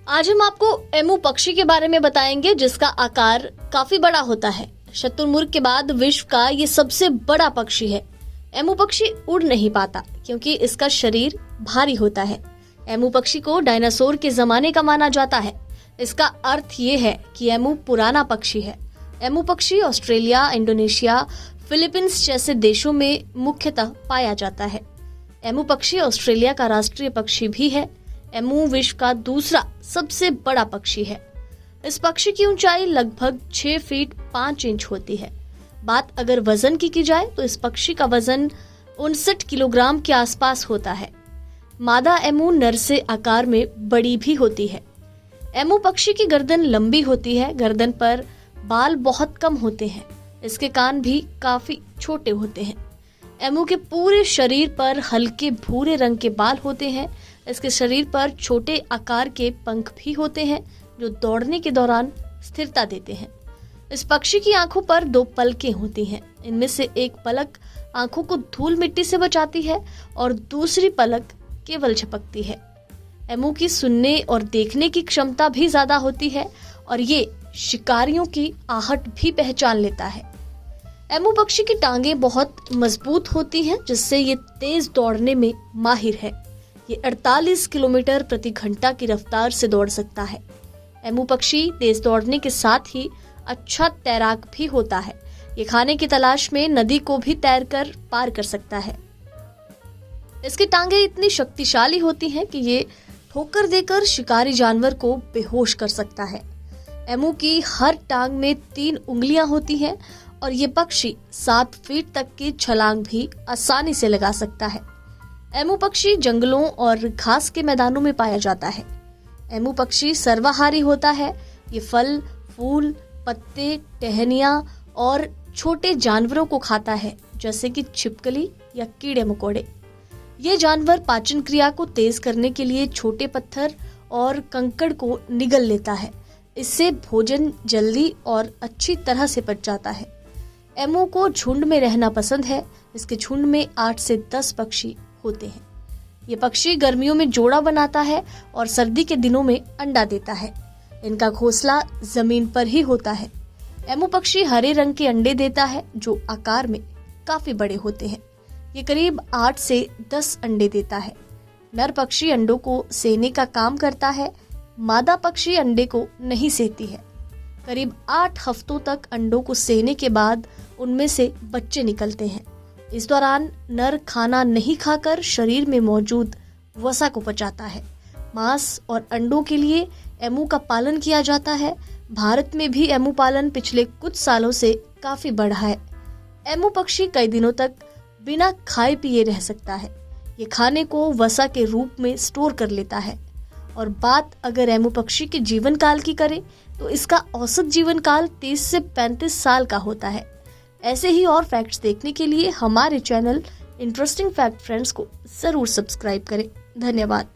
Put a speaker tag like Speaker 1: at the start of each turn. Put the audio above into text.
Speaker 1: आज हम आपको एमू पक्षी के बारे में बताएंगे, जिसका आकार काफी बड़ा होता है। शुतुरमुर्ग के बाद विश्व का ये सबसे बड़ा पक्षी है। एमू पक्षी उड़ नहीं पाता क्योंकि इसका शरीर भारी होता है। एमू पक्षी को डायनासोर के जमाने का माना जाता है। इसका अर्थ ये है कि एमू पुराना पक्षी है। एमू पक्षी ऑस्ट्रेलिया, इंडोनेशिया, फिलीपींस जैसे देशों में मुख्यतः पाया जाता है। एमू पक्षी ऑस्ट्रेलिया का राष्ट्रीय पक्षी भी है। एमू विश्व का दूसरा सबसे बड़ा पक्षी है। इस पक्षी की ऊंचाई लगभग 6 फीट 5 इंच होती है। बात अगर वजन की जाए तो इस पक्षी का वजन 59 किलोग्राम के आसपास होता है। मादा एमू नर से आकार में बड़ी भी होती है। एमू पक्षी की गर्दन लंबी होती है। गर्दन पर बाल बहुत कम होते हैं। इसके कान भी काफी छोटे होते हैं। एमू के पूरे शरीर पर हल्के भूरे रंग के बाल होते हैं। इसके शरीर पर छोटे आकार के पंख भी होते हैं जो दौड़ने के दौरान स्थिरता देते हैं। इस पक्षी की आंखों पर 2 पलकें होती हैं। इनमें से एक पलक आंखों को धूल मिट्टी से बचाती है और दूसरी पलक केवल झपकती है। एमू की सुनने और देखने की क्षमता भी ज्यादा होती है और ये शिकारियों की आहट भी पहचान लेता है। एमू पक्षी की टांगें बहुत मजबूत होती हैं, जिससे ये तेज दौड़ने में माहिर है। ये 48 किलोमीटर प्रति घंटा की रफ्तार से दौड़ सकता है। एमू पक्षी तेज दौड़ने के साथ ही अच्छा तैराक भी होता है। ये खाने की तलाश में नदी को भी तैरकर पार कर सकता है। इसकी टांगें इतनी शक्तिशाली होती हैं कि ये ठोकर देकर शिकारी जानवर को बेहोश कर सकता है। एमू की हर टांग में 3 उंगलियां होती हैं और ये पक्षी 7 फीट तक की छलांग भी आसानी से लगा सकता है। एमू पक्षी जंगलों और घास के मैदानों में पाया जाता है। एमू पक्षी सर्वाहारी होता है। ये फल, फूल, पत्ते, टहनियाँ और छोटे जानवरों को खाता है, जैसे कि छिपकली या कीड़े मकोड़े। ये जानवर पाचन क्रिया को तेज करने के लिए छोटे पत्थर और कंकड़ को निगल लेता है। इससे भोजन जल्दी और अच्छी तरह से पच जाता है। एमू को झुंड में रहना पसंद है। इसके झुंड में 8 से 10 पक्षी होते हैं। ये पक्षी गर्मियों में जोड़ा बनाता है और सर्दी के दिनों में अंडा देता है। इनका घोंसला जमीन पर ही होता है। एमू पक्षी हरे रंग के अंडे देता है जो आकार में काफी बड़े होते हैं। ये करीब 8 से 10 अंडे देता है। नर पक्षी अंडों को सेने का काम करता है। मादा पक्षी अंडे को नहीं सेती है। करीब 8 हफ्तों तक अंडों को सेने के बाद उनमें से बच्चे निकलते हैं। इस दौरान नर खाना नहीं खाकर शरीर में मौजूद वसा को पचाता है। मांस और अंडों के लिए एमू का पालन किया जाता है। भारत में भी एमू पालन पिछले कुछ सालों से काफी बढ़ा है। एमू पक्षी कई दिनों तक बिना खाए पिए रह सकता है। ये खाने को वसा के रूप में स्टोर कर लेता है। और बात अगर एमू पक्षी के जीवन काल की करें तो इसका औसत जीवन काल 30 से 35 साल का होता है। ऐसे ही और फैक्ट्स देखने के लिए हमारे चैनल इंटरेस्टिंग फैक्ट फ्रेंड्स को जरूर सब्सक्राइब करें। धन्यवाद।